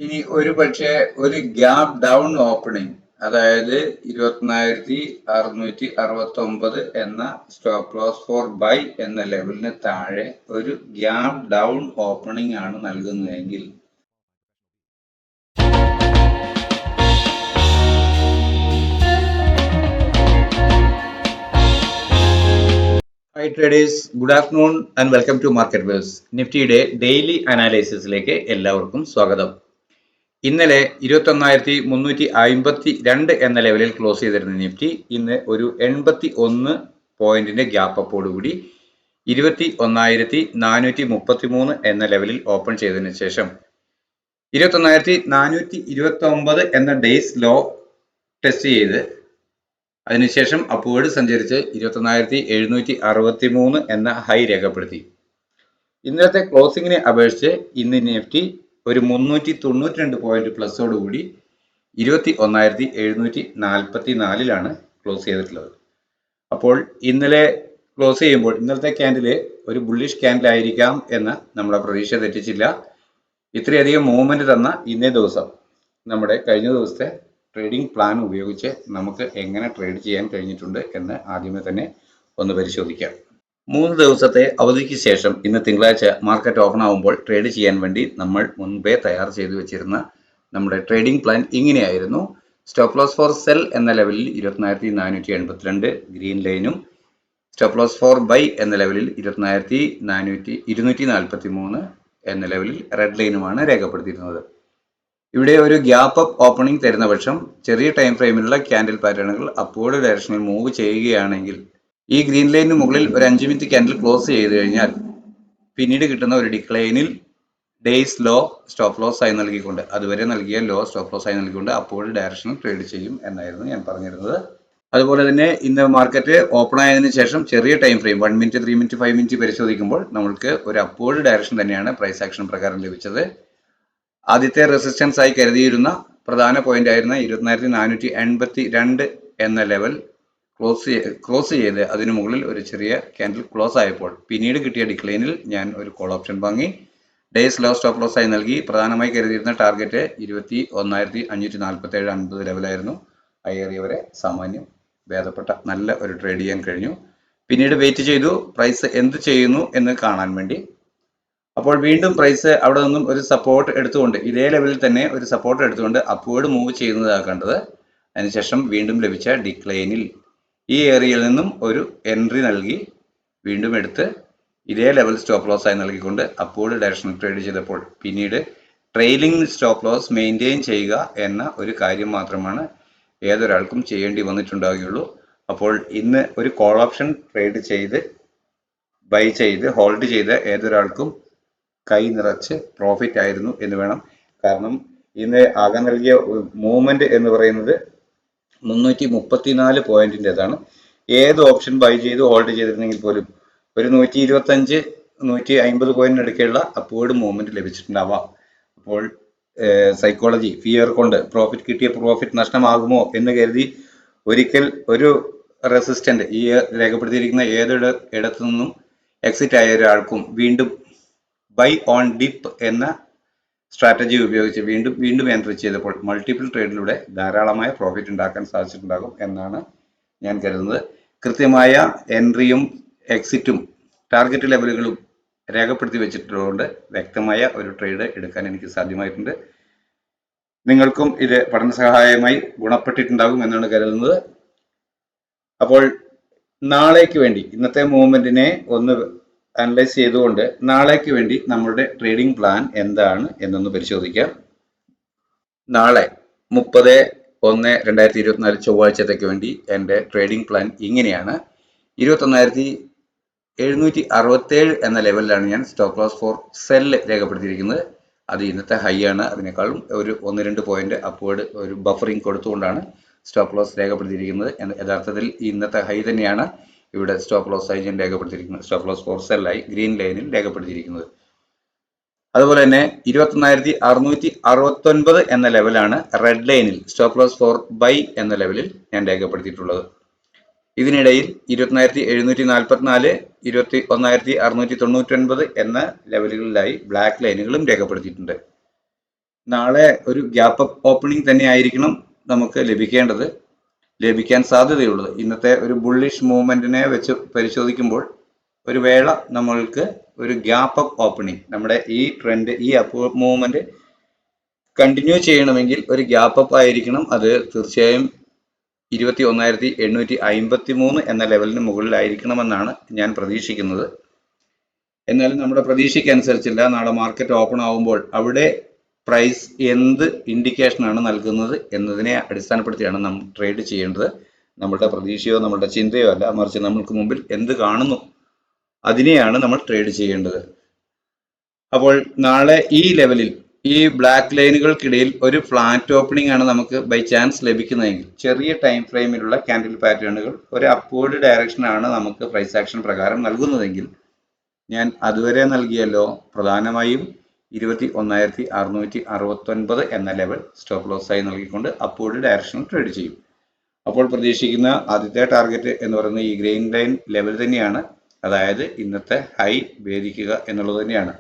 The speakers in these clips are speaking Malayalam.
ഇനി ഒരു പക്ഷേ ഒരു ഗ്യാപ് ഡൗൺ ഓപ്പണിംഗ്, അതായത് 21,669 എന്ന സ്റ്റോപ്പ് ലോസ് ഫോർ ബൈ എന്ന ലെവലിന് താഴെ ഒരു ഗ്യാപ് ഡൗൺ ഓപ്പണിംഗ് ആണ് നൽകുന്നതെങ്കിൽ hi traders, good afternoon and welcome to market verse. നിഫ്റ്റിയുടെ ഡെയിലി അനാലിസിസിലേക്ക് എല്ലാവർക്കും സ്വാഗതം. ഇന്നലെ 21,352 എന്ന ലെവലിൽ ക്ലോസ് ചെയ്തിരുന്ന നിഫ്റ്റി ഇന്ന് ഒരു 81 പോയിന്റിന്റെ ഗ്യാപ്പ് അപ്പോടുകൂടി 21,433 എന്ന ലെവലിൽ ഓപ്പൺ ചെയ്തതിനു ശേഷം 21,429 എന്ന ഡേയ്സ് ലോ ടെസ്റ്റ് ചെയ്ത് അതിനുശേഷം അപ്വേർഡ് സഞ്ചരിച്ച് 21,763 എന്ന ഹൈ രേഖപ്പെടുത്തി. ഇന്നത്തെ ക്ലോസിങ്ങിനെ അപേക്ഷിച്ച് ഇന്ന് നിഫ്റ്റി ഒരു 392 പോയിന്റ് പ്ലസോടുകൂടി 21,744 ക്ലോസ് ചെയ്തിട്ടുള്ളത്. അപ്പോൾ ഇന്നലെ ക്ലോസ് ചെയ്യുമ്പോൾ ഇന്നലത്തെ ക്യാൻഡില് ഒരു ബുള്ളിഷ് ക്യാൻഡിൽ ആയിരിക്കാം എന്ന് നമ്മളെ പ്രതീക്ഷ തെറ്റിച്ചില്ല. ഇത്രയധികം മൂവ്മെന്റ് തന്ന ഇന്നേ ദിവസം നമ്മുടെ കഴിഞ്ഞ ദിവസത്തെ ട്രേഡിംഗ് പ്ലാൻ ഉപയോഗിച്ച് നമുക്ക് എങ്ങനെ ട്രേഡ് ചെയ്യാൻ കഴിഞ്ഞിട്ടുണ്ട് എന്ന് ആദ്യമേ തന്നെ ഒന്ന് പരിശോധിക്കാം. 3 ദിവസത്തെ അവധിക്ക് ശേഷം ഇന്ന് തിങ്കളാഴ്ച മാർക്കറ്റ് ഓപ്പൺ ആകുമ്പോൾ ട്രേഡ് ചെയ്യാൻ വേണ്ടി നമ്മൾ മുൻപേ തയ്യാർ ചെയ്തു വെച്ചിരുന്ന നമ്മുടെ ട്രേഡിംഗ് പ്ലാൻ ഇങ്ങനെയായിരുന്നു. സ്റ്റോപ്പ് ലോസ് ഫോർ സെൽ എന്ന ലെവലിൽ 21,482 ഗ്രീൻ ലൈനും, സ്റ്റോപ്പ് ലോസ് ഫോർ ബൈ എന്ന ലെവലിൽ 21,243 എന്ന ലെവലിൽ റെഡ് ലൈനുമാണ് രേഖപ്പെടുത്തിയിരുന്നത്. ഇവിടെ ഒരു ഗ്യാപ്പ് അപ്പ് ഓപ്പണിംഗ് തരുന്ന പക്ഷം ചെറിയ ടൈം ഫ്രെയിമിലുള്ള ക്യാൻഡിൽ പാറ്റേണുകൾ അപ്വേർഡ് ഡയറക്ഷനിൽ മൂവ് ചെയ്യുകയാണെങ്കിൽ ഈ ഗ്രീൻ ലൈനിന് മുകളിൽ ഒരു 5 മിനിറ്റ് ക്യാൻഡിൽ ക്ലോസ് ചെയ്ത് കഴിഞ്ഞാൽ പിന്നീട് കിട്ടുന്ന ഒരു ഡിക്ലൈനിൽ ഡേയ്സ് ലോ സ്റ്റോപ്പ് ലോസ് ആയി നൽകിക്കൊണ്ട്, അതുവരെ നൽകിയ ലോ സ്റ്റോപ്പ് ലോസ് ആയി നൽകിക്കൊണ്ട് അപ്വേർഡ് ഡയറക്ഷനിൽ ട്രേഡ് ചെയ്യും എന്നായിരുന്നു ഞാൻ പറഞ്ഞിരുന്നത്. അതുപോലെ തന്നെ ഇന്ന് മാർക്കറ്റ് ഓപ്പൺ ആയതിനു ശേഷം ചെറിയ time frame 1 minute, 3 minute, 5 minute പരിശോധിക്കുമ്പോൾ നമ്മൾക്ക് ഒരു അപ്വേർഡ് ഡയറക്ഷൻ തന്നെയാണ് പ്രൈസ് ആക്ഷൻ പ്രകാരം ലഭിച്ചത്. ആദ്യത്തെ റെസിസ്റ്റൻസ് ആയി കരുതിയിരുന്ന പ്രധാന പോയിന്റ് ആയിരുന്ന 21,482 എന്ന ലെവൽ ക്ലോസ് ചെയ്ത് അതിനു മുകളിൽ ഒരു ചെറിയ ക്യാൻഡിൽ ക്ലോസ് ആയപ്പോൾ പിന്നീട് കിട്ടിയ ഡിക്ലൈനിൽ ഞാൻ ഒരു കോൾ ഓപ്ഷൻ വാങ്ങി ഡേയ്സ് ലോ സ്റ്റോപ്പ് ലോസ് ആയി നൽകി. പ്രധാനമായി കരുതിയിരുന്ന ടാർഗറ്റ് 21,547.50 ലെവലായിരുന്നു. ഏറിയവരെ സാമാന്യം ഭേദപ്പെട്ട നല്ല ഒരു ട്രേഡ് ചെയ്യാൻ കഴിഞ്ഞു. പിന്നീട് വെയിറ്റ് ചെയ്തു പ്രൈസ് എന്ത് ചെയ്യുന്നു എന്ന് കാണാൻ വേണ്ടി. അപ്പോൾ വീണ്ടും പ്രൈസ് അവിടെ നിന്നും ഒരു സപ്പോർട്ട് എടുത്തുകൊണ്ട് ഇതേ ലെവലിൽ തന്നെ ഒരു സപ്പോർട്ട് എടുത്തുകൊണ്ട് അപ്വേർഡ് മൂവ് ചെയ്യുന്നതാണ് കണ്ടത്. അതിനുശേഷം വീണ്ടും ലഭിച്ച ഡിക്ലൈനിൽ ഈ ഏരിയയിൽ നിന്നും ഒരു എൻട്രി നൽകി വീണ്ടും എടുത്ത് ഇതേ ലെവൽ സ്റ്റോപ്പ് ലോസ് ആയി നൽകിക്കൊണ്ട് അപ്വേർഡ് ഡയറക്ഷനിൽ ട്രേഡ് ചെയ്തപ്പോൾ പിന്നീട് ട്രെയിലിംഗ് സ്റ്റോപ്പ് ലോസ് മെയിൻറ്റെയിൻ ചെയ്യുക എന്ന ഒരു കാര്യം മാത്രമാണ് ഏതൊരാൾക്കും ചെയ്യേണ്ടി വന്നിട്ടുണ്ടാവുകയുള്ളൂ. അപ്പോൾ ഇന്ന് ഒരു കോൾ ഓപ്ഷൻ ട്രേഡ് ചെയ്ത് ബൈ ചെയ്ത് ഹോൾഡ് ചെയ്ത് ഏതൊരാൾക്കും കൈ നിറച്ച് പ്രോഫിറ്റ് ആയിരുന്നു എന്ന് വേണം. കാരണം ഇന്ന് ആകെ നൽകിയ മൂവ്മെന്റ് എന്ന് പറയുന്നത് 334 പോയിന്റിൻ്റെതാണ്. ഏത് ഓപ്ഷൻ ബൈ ചെയ്ത് ഹോൾഡ് ചെയ്തിരുന്നെങ്കിൽ പോലും ഒരു 125, 150 പോയിന്റിനടുക്കുള്ള അപ്വേർഡ് മൂവ്മെന്റ് ലഭിച്ചിട്ടുണ്ടാവാം. അപ്പോൾ സൈക്കോളജി ഫിയർ കൊണ്ട് പ്രോഫിറ്റ് കിട്ടിയ പ്രോഫിറ്റ് നഷ്ടമാകുമോ എന്ന് കരുതി ഒരിക്കൽ ഒരു റെസിസ്റ്റന്റ് ഈ രേഖപ്പെടുത്തിയിരിക്കുന്ന ഇടത്തു നിന്നും എക്സിറ്റ് ആയ ഒരാൾക്കും വീണ്ടും ബൈ ഓൺ ഡിപ്പ് എന്ന സ്ട്രാറ്റജി ഉപയോഗിച്ച് വീണ്ടും എൻട്രി ചെയ്തപ്പോൾ മൾട്ടിപ്പിൾ ട്രേഡിലൂടെ ധാരാളമായ പ്രോഫിറ്റ് ഉണ്ടാക്കാൻ സാധിച്ചിട്ടുണ്ടാകും എന്നാണ് ഞാൻ കരുതുന്നത്. കൃത്യമായ എൻട്രിയും എക്സിറ്റും ടാർഗറ്റ് ലെവലുകളും രേഖപ്പെടുത്തി വെച്ചിട്ടുള്ളതുകൊണ്ട് വ്യക്തമായ ഒരു ട്രേഡ് എടുക്കാൻ എനിക്ക് സാധ്യമായിട്ടുണ്ട്. നിങ്ങൾക്കും ഇത് പഠന സഹായമായി ഗുണപ്പെട്ടിട്ടുണ്ടാകും എന്നാണ് കരുതുന്നത്. അപ്പോൾ നാളേക്ക് വേണ്ടി ഇന്നത്തെ മൂവ്മെന്റിനെ ഒന്ന് അനലൈസ് ചെയ്തുകൊണ്ട് നാളേക്ക് വേണ്ടി നമ്മളുടെ ട്രേഡിംഗ് പ്ലാൻ എന്താണ് എന്നൊന്ന് പരിശോധിക്കാം. നാളെ 30/1/2024 ചൊവ്വാഴ്ചത്തേക്ക് വേണ്ടി എൻ്റെ ട്രേഡിംഗ് പ്ലാൻ ഇങ്ങനെയാണ്. 21,767 എന്ന ലെവലിലാണ് ഞാൻ സ്റ്റോപ്പ് ലോസ് ഫോർ സെൽ രേഖപ്പെടുത്തിയിരിക്കുന്നത്. അത് ഇന്നത്തെ ഹൈ ആണ്. അതിനേക്കാളും ഒരു 1-2 പോയിന്റ് അപ്വേർഡ് ഒരു ബഫറിംഗ് കൊടുത്തുകൊണ്ടാണ് സ്റ്റോപ്പ് ലോസ് രേഖപ്പെടുത്തിയിരിക്കുന്നത്. യഥാർത്ഥത്തിൽ ഇന്നത്തെ ഹൈ തന്നെയാണ് ഇവിടെ സ്റ്റോപ്പ് ലോസ് ആയി ഞാൻ രേഖപ്പെടുത്തിയിരിക്കുന്നത്. സ്റ്റോപ്പ് ലോസ് ഫോർ സെൽ ആയി ഗ്രീൻ ലൈനിൽ രേഖപ്പെടുത്തിയിരിക്കുന്നത്. അതുപോലെ തന്നെ 21,669 എന്ന ലെവലാണ് റെഡ് ലൈനിൽ സ്റ്റോപ്പ് ലോസ് ഫോർ ബൈ എന്ന ലെവലിൽ ഞാൻ രേഖപ്പെടുത്തിയിട്ടുള്ളത്. ഇതിനിടയിൽ 21,744, 21,699 എന്ന ലെവലുകളിലായി ബ്ലാക്ക് ലൈനുകളും രേഖപ്പെടുത്തിയിട്ടുണ്ട്. നാളെ ഒരു ഗ്യാപ്പ് അപ്പ് ഓപ്പണിംഗ് തന്നെ ആയിരിക്കണം നമുക്ക് ലഭിക്കാൻ സാധ്യതയുള്ളത്. ഇന്നത്തെ ഒരു ബുള്ളിഷ് മൂവ്മെന്റിനെ വെച്ച് പരിശോധിക്കുമ്പോൾ ഒരു വേള നമ്മൾക്ക് ഒരു ഗ്യാപ്പ് അപ്പ് ഓപ്പണിംഗ്, നമ്മുടെ ഈ ട്രെൻഡ്, ഈ അപ്പ് മൂവ്മെന്റ് കണ്ടിന്യൂ ചെയ്യണമെങ്കിൽ ഒരു ഗ്യാപ്പ് അപ്പ് ആയിരിക്കണം. അത് തീർച്ചയായും 21,853 എന്ന ലെവലിന് മുകളിലായിരിക്കണമെന്നാണ് ഞാൻ പ്രതീക്ഷിക്കുന്നത്. എന്നാലും നമ്മുടെ പ്രതീക്ഷയ്ക്കനുസരിച്ചില്ല. നാളെ മാർക്കറ്റ് ഓപ്പൺ ആവുമ്പോൾ അവിടെ പ്രൈസ് എന്ത് ഇൻഡിക്കേഷൻ ആണ് നൽകുന്നത് എന്നതിനെ അടിസ്ഥാനപ്പെടുത്തിയാണ് നമ്മൾ ട്രേഡ് ചെയ്യേണ്ടത്. നമ്മുടെ പ്രതീക്ഷയോ നമ്മുടെ ചിന്തയോ അല്ല, മറിച്ച് നമ്മൾക്ക് മുമ്പിൽ എന്ത് കാണുന്നു അതിനെയാണ് നമ്മൾ ട്രേഡ് ചെയ്യേണ്ടത്. അപ്പോൾ നാളെ ഈ ലെവലിൽ, ഈ ബ്ലാക്ക് ലൈനുകൾക്കിടയിൽ ഒരു ഫ്ലാറ്റ് ഓപ്പണിംഗ് ആണ് നമുക്ക് ബൈ ചാൻസ് ലഭിക്കുന്നതെങ്കിൽ, ചെറിയ ടൈം ഫ്രെയിമിലുള്ള ക്യാൻഡിൽ പാറ്റേണുകൾ ഒരു അപ്വേർഡ് ഡയറക്ഷനാണ് നമുക്ക് പ്രൈസ് ആക്ഷൻ പ്രകാരം നൽകുന്നതെങ്കിൽ, ഞാൻ അതുവരെ നൽകിയല്ലോ, പ്രധാനമായും 21,669 എന്ന ലെവൽ സ്റ്റോപ്പ് ലോസ് ആയി നൽകിക്കൊണ്ട് അപ്വേർഡ് ഡയറക്ഷനിൽ ട്രേഡ് ചെയ്യും. അപ്പോൾ പ്രതീക്ഷിക്കുന്ന ആദ്യത്തെ ടാർഗറ്റ് എന്ന് പറയുന്നത് ഈ ഗ്രീൻ ലൈൻ ലെവൽ തന്നെയാണ്. അതായത് ഇന്നത്തെ ഹൈ ഭേദിക്കുക എന്നുള്ളത് തന്നെയാണ്.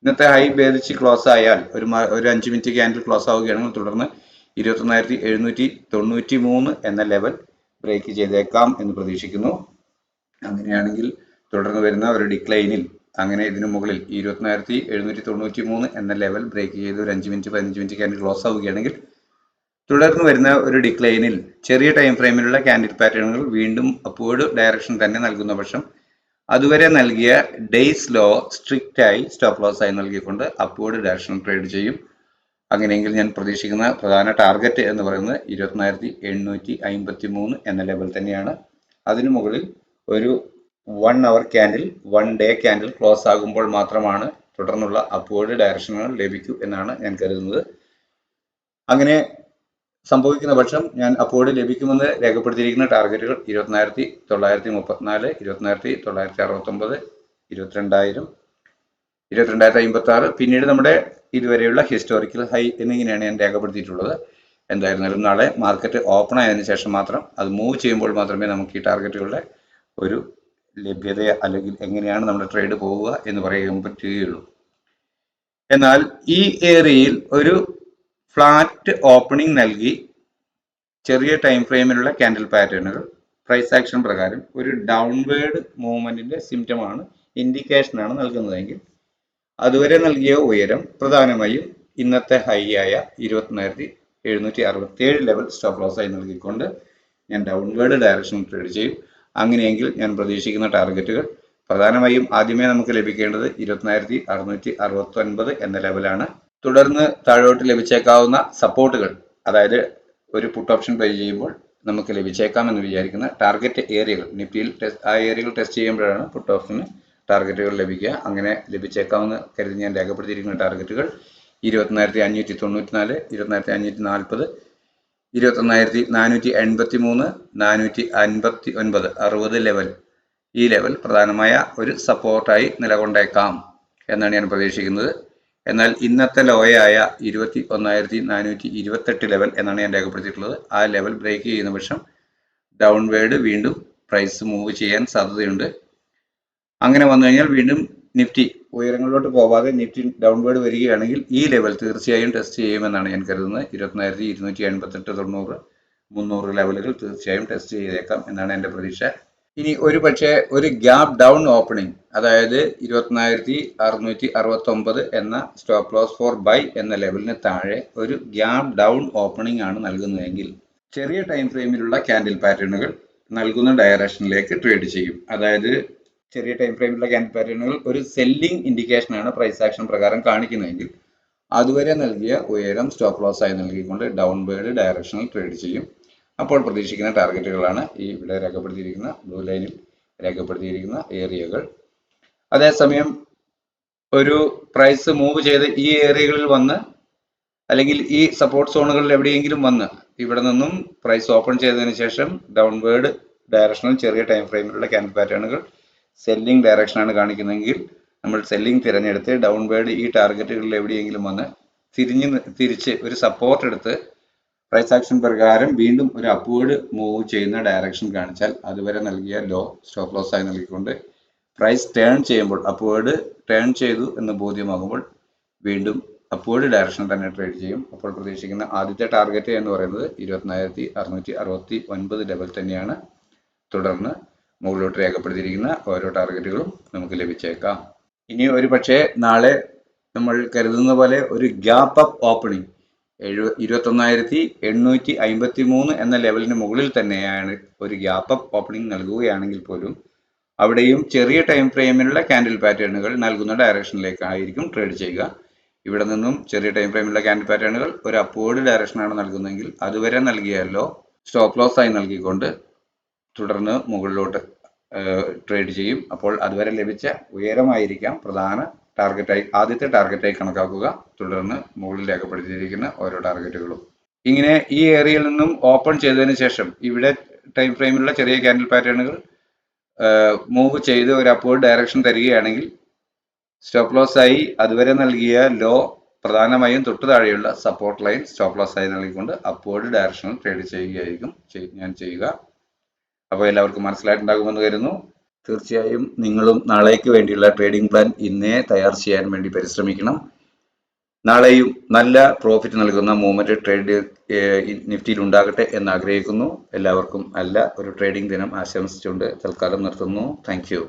ഇന്നത്തെ ഹൈ ഭേദിച്ച് ക്ലോസ് ആയാൽ ഒരു 5 മിനിറ്റ് ക്യാൻഡിൽ ക്ലോസ് ആവുകയാണെങ്കിൽ തുടർന്ന് 21,793 എന്ന ലെവൽ ബ്രേക്ക് ചെയ്തേക്കാം എന്ന് പ്രതീക്ഷിക്കുന്നു. അങ്ങനെയാണെങ്കിൽ തുടർന്ന് വരുന്ന ഒരു ഡിക്ലൈനിൽ, അങ്ങനെ ഇതിനു മുകളിൽ 21,793 എന്ന ലെവൽ ബ്രേക്ക് ചെയ്ത് ഒരു 5 മിനിറ്റ് 15 മിനിറ്റ് ക്യാൻഡിൽ ക്ലോസ് ആവുകയാണെങ്കിൽ തുടർന്ന് വരുന്ന ഒരു ഡിക്ലൈനിൽ ചെറിയ ടൈം ഫ്രെയിമിലുള്ള ക്യാൻഡിൽ പാറ്റേണുകൾ വീണ്ടും അപ്വേർഡ് ഡയറക്ഷൻ തന്നെ നൽകുന്ന പക്ഷം അതുവരെ നൽകിയ ഡേയ്സ് ലോ സ്ട്രിക്റ്റ് ആയി സ്റ്റോപ്പ് ലോസ് ആയി നൽകിക്കൊണ്ട് അപ്വേർഡ് ഡയറക്ഷൻ ട്രേഡ് ചെയ്യും. അങ്ങനെയെങ്കിൽ ഞാൻ പ്രതീക്ഷിക്കുന്ന പ്രധാന ടാർഗറ്റ് എന്ന് പറയുന്നത് 21,853 എന്ന ലെവൽ തന്നെയാണ്. അതിനു മുകളിൽ ഒരു 1 അവർ ക്യാൻഡിൽ, 1 ഡേ ക്യാൻഡിൽ ക്ലോസ് ആകുമ്പോൾ മാത്രമാണ് തുടർന്നുള്ള അപ്വേർഡ് ഡയറക്ഷനുകൾ ലഭിക്കൂ എന്നാണ് ഞാൻ കരുതുന്നത്. അങ്ങനെ സംഭവിക്കുന്ന പക്ഷം ഞാൻ അപ്വേർഡ് ലഭിക്കുമെന്ന് രേഖപ്പെടുത്തിയിരിക്കുന്ന ടാർഗറ്റുകൾ 21,934, 21,969, 22,000, 22,056, പിന്നീട് നമ്മുടെ ഇതുവരെയുള്ള ഹിസ്റ്റോറിക്കൽ ഹൈ എന്നിങ്ങനെയാണ് ഞാൻ രേഖപ്പെടുത്തിയിട്ടുള്ളത്. എന്തായിരുന്നാലും നാളെ മാർക്കറ്റ് ഓപ്പൺ ആയതിനു ശേഷം മാത്രം, അത് മൂവ് ചെയ്യുമ്പോൾ മാത്രമേ നമുക്ക് ഈ ടാർഗറ്റുകളുടെ ഒരു ലഭ്യത അല്ലെങ്കിൽ എങ്ങനെയാണ് നമ്മുടെ ട്രേഡ് പോവുക എന്ന് പറയാൻ പറ്റുകയുള്ളൂ. എന്നാൽ ഈ ഏരിയയിൽ ഒരു ഫ്ലാറ്റ് ഓപ്പണിംഗ് നൽകി ചെറിയ ടൈം ഫ്രെയിമിലുള്ള ക്യാൻഡിൽ പാറ്റേണുകൾ പ്രൈസ് ആക്ഷൻ പ്രകാരം ഒരു ഡൗൺവേർഡ് മൂവ്മെന്റിന്റെ സിംറ്റമാണ്, ഇൻഡിക്കേഷനാണ് നൽകുന്നതെങ്കിൽ അതുവരെ നൽകിയ ഉയരം പ്രധാനമായും ഇന്നത്തെ ഹൈ ആയ 21,767 ലെവൽ സ്റ്റോപ്പ് ലോസ് ആയി നൽകിക്കൊണ്ട് ഞാൻ ഡൗൺവേർഡ് ഡയറക്ഷൻ ട്രേഡ് ചെയ്യും. അങ്ങനെയെങ്കിൽ ഞാൻ പ്രതീക്ഷിക്കുന്ന ടാർഗറ്റുകൾ പ്രധാനമായും ആദ്യമേ നമുക്ക് ലഭിക്കേണ്ടത് 21,669 എന്ന ലെവലാണ്. തുടർന്ന് താഴോട്ട് ലഭിച്ചേക്കാവുന്ന സപ്പോർട്ടുകൾ, അതായത് ഒരു പുട്ട് ഓപ്ഷൻ ബൈ ചെയ്യുമ്പോൾ നമുക്ക് ലഭിച്ചേക്കാം എന്ന് വിചാരിക്കുന്ന ടാർഗറ്റ് ഏരിയകൾ, നിഫ്റ്റിയിൽ ആ ഏരിയകൾ ടെസ്റ്റ് ചെയ്യുമ്പോഴാണ് പുട്ട് ഓപ്ഷന് ടാർഗറ്റുകൾ ലഭിക്കുക. അങ്ങനെ ലഭിച്ചേക്കാമെന്ന് കരുതി ഞാൻ രേഖപ്പെടുത്തിയിരിക്കുന്ന ടാർഗറ്റുകൾ 21,594, 21,540, 21,483, 459, 60 ലെവൽ. ഈ ലെവൽ പ്രധാനമായ ഒരു സപ്പോർട്ടായി നിലകൊണ്ടേക്കാം എന്നാണ് ഞാൻ പ്രതീക്ഷിക്കുന്നത്. എന്നാൽ ഇന്നത്തെ ലോയായ 21,428 ലെവൽ എന്നാണ് ഞാൻ രേഖപ്പെടുത്തിയിട്ടുള്ളത്. ആ ലെവൽ ബ്രേക്ക് ചെയ്യുന്ന പക്ഷം ഡൗൺവേർഡ് വീണ്ടും പ്രൈസ് മൂവ് ചെയ്യാൻ സാധ്യതയുണ്ട്. അങ്ങനെ വന്നു കഴിഞ്ഞാൽ വീണ്ടും നിഫ്റ്റി ഉയരങ്ങളിലോട്ട് പോവാതെ നിഫ്റ്റി ഡൗൺവേർഡ് വരികയാണെങ്കിൽ ഈ ലെവൽ തീർച്ചയായും ടെസ്റ്റ് ചെയ്യുമെന്നാണ് ഞാൻ കരുതുന്നത്. 21,288, 90, 300 ലെവലുകൾ തീർച്ചയായും ടെസ്റ്റ് ചെയ്തേക്കാം എന്നാണ് എൻ്റെ പ്രതീക്ഷ. ഇനി ഒരു പക്ഷേ ഒരു ഗ്യാപ് ഡൗൺ ഓപ്പണിംഗ്, അതായത് 21,669 എന്ന സ്റ്റോപ്പ് ലോസ് ഫോർ ബൈ എന്ന ലെവലിന് താഴെ ഒരു ഗ്യാപ് ഡൗൺ ഓപ്പണിംഗ് ആണ് നൽകുന്നതെങ്കിൽ ചെറിയ ടൈം ഫ്രെയിമിലുള്ള ക്യാൻഡിൽ പാറ്റേണുകൾ നൽകുന്ന ഡയറക്ഷനിലേക്ക് ട്രേഡ് ചെയ്യും. അതായത് ചെറിയ ടൈം ഫ്രെയിമിലുള്ള ക്യാൻഡിൽ പാറ്റേണുകൾ ഒരു സെല്ലിംഗ് ഇൻഡിക്കേഷൻ ആണ് പ്രൈസ് ആക്ഷൻ പ്രകാരം കാണിക്കുന്നതെങ്കിൽ അതുവരെ നൽകിയ ഉയരം സ്റ്റോപ്പ് ലോസ് ആയി നൽകിക്കൊണ്ട് ഡൗൺവേർഡ് ഡയറക്ഷനിൽ ട്രേഡ് ചെയ്യും. അപ്പോൾ പ്രതീക്ഷിക്കുന്ന ടാർഗറ്റുകളാണ് ഈ ഇവിടെ രേഖപ്പെടുത്തിയിരിക്കുന്ന ബ്ലൂ ലൈനിൽ രേഖപ്പെടുത്തിയിരിക്കുന്ന ഏരിയകൾ. അതേസമയം ഒരു പ്രൈസ് മൂവ് ചെയ്ത് ഈ ഏരിയകളിൽ വന്ന് അല്ലെങ്കിൽ ഈ സപ്പോർട്ട് സോണുകളിൽ എവിടെയെങ്കിലും വന്ന് ഇവിടെ നിന്നും പ്രൈസ് ഓപ്പൺ ചെയ്തതിനു ശേഷം ഡൗൺവേർഡ് ഡയറക്ഷനിൽ ചെറിയ ടൈം ഫ്രെയിമിലുള്ള ക്യാൻഡിൽ പാറ്റേണുകൾ സെല്ലിംഗ് ഡയറക്ഷനാണ് കാണിക്കുന്നതെങ്കിൽ നമ്മൾ സെല്ലിംഗ് തിരഞ്ഞെടുത്ത് ഡൗൺവേർഡ് ഈ ടാർഗറ്റുകളിൽ എവിടെയെങ്കിലും വന്ന് തിരിച്ച് ഒരു സപ്പോർട്ട് എടുത്ത് പ്രൈസ് ആക്ഷൻ പ്രകാരം വീണ്ടും ഒരു അപ്വേർഡ് മൂവ് ചെയ്യുന്ന ഡയറക്ഷൻ കാണിച്ചാൽ അതുവരെ നൽകിയ ലോ സ്റ്റോപ്പ് ലോസ് ആയി നൽകിക്കൊണ്ട് പ്രൈസ് ടേൺ ചെയ്യുമ്പോൾ, അപ്വേർഡ് ടേൺ ചെയ്തു എന്ന് ബോധ്യമാകുമ്പോൾ വീണ്ടും അപ്വേർഡ് ഡയറക്ഷനിൽ തന്നെ ട്രേഡ് ചെയ്യും. അപ്പോൾ പ്രതീക്ഷിക്കുന്ന ആദ്യത്തെ ടാർഗറ്റ് എന്ന് പറയുന്നത് 24,669 ലെവൽ തന്നെയാണ്. തുടർന്ന് മുകളിലോട്ട് രേഖപ്പെടുത്തിയിരിക്കുന്ന ഓരോ ടാർഗറ്റുകളും നമുക്ക് ലഭിച്ചേക്കാം. ഇനി ഒരു പക്ഷേ നാളെ നമ്മൾ കരുതുന്ന പോലെ ഒരു ഗ്യാപ്പ് അപ്പ് ഓപ്പണിംഗ് 21,853 എന്ന ലെവലിന് മുകളിൽ തന്നെയാണ് ഒരു ഗ്യാപ്പ് അപ്പ് ഓപ്പണിംഗ് നൽകുകയാണെങ്കിൽ പോലും അവിടെയും ചെറിയ ടൈം ഫ്രെയിമിലുള്ള ക്യാൻഡിൽ പാറ്റേണുകൾ നൽകുന്ന ഡയറക്ഷനിലേക്കായിരിക്കും ട്രേഡ് ചെയ്യുക. ഇവിടെ നിന്നും ചെറിയ ടൈം ഫ്രെയിമിലുള്ള ക്യാൻഡിൽ പാറ്റേണുകൾ ഒരു അപ്വേർഡ് ഡയറക്ഷനാണ് നൽകുന്നതെങ്കിൽ അതുവരെ നൽകിയാലോ സ്റ്റോപ്പ് ലോസ് ആയി നൽകിക്കൊണ്ട് തുടർന്ന് മുകളിലോട്ട് ട്രേഡ് ചെയ്യും. അപ്പോൾ അതുവരെ ലഭിച്ച ഉയരമായിരിക്കാം പ്രധാന ടാർഗറ്റായി ആദ്യത്തെ ടാർഗറ്റായി കണക്കാക്കുക. തുടർന്ന് മുകളിൽ രേഖപ്പെടുത്തിയിരിക്കുന്ന ഓരോ ടാർഗറ്റുകളും ഇങ്ങനെ ഈ ഏരിയയിൽ നിന്നും ഓപ്പൺ ചെയ്തതിന് ശേഷം ഇവിടെ ടൈം ഫ്രെയിമിലുള്ള ചെറിയ ക്യാൻഡിൽ പാറ്റേണുകൾ മൂവ് ചെയ്ത് ഒരു അപ്വേർഡ് ഡയറക്ഷൻ തരികയാണെങ്കിൽ സ്റ്റോപ്പ് ലോസ് ആയി അതുവരെ നൽകിയ ലോ പ്രധാനമായും തൊട്ടു താഴെയുള്ള സപ്പോർട്ട് ലൈൻ സ്റ്റോപ്പ് ലോസ് ആയി നൽകിക്കൊണ്ട് അപ്വേർഡ് ഡയറക്ഷനിൽ ട്രേഡ് ചെയ്യുകയായിരിക്കും ഞാൻ ചെയ്യുക. അപ്പോൾ എല്ലാവർക്കും മനസ്സിലായിട്ടുണ്ടാകുമെന്ന് കരുതുന്നു. തീർച്ചയായും നിങ്ങളും നാളേക്ക് വേണ്ടിയുള്ള ട്രേഡിംഗ് പ്ലാൻ ഇന്നേ തയ്യാർ ചെയ്യാൻ വേണ്ടി പരിശ്രമിക്കണം. നാളെയും നല്ല പ്രോഫിറ്റ് നൽകുന്ന മൂവ്മെന്റ് ട്രേഡ് നിഫ്റ്റിയിൽ ഉണ്ടാകട്ടെ എന്ന് ആഗ്രഹിക്കുന്നു. എല്ലാവർക്കും നല്ല ഒരു ട്രേഡിംഗ് ദിനം ആശംസിച്ചുകൊണ്ട് തൽക്കാലം നിർത്തുന്നു. Thank you.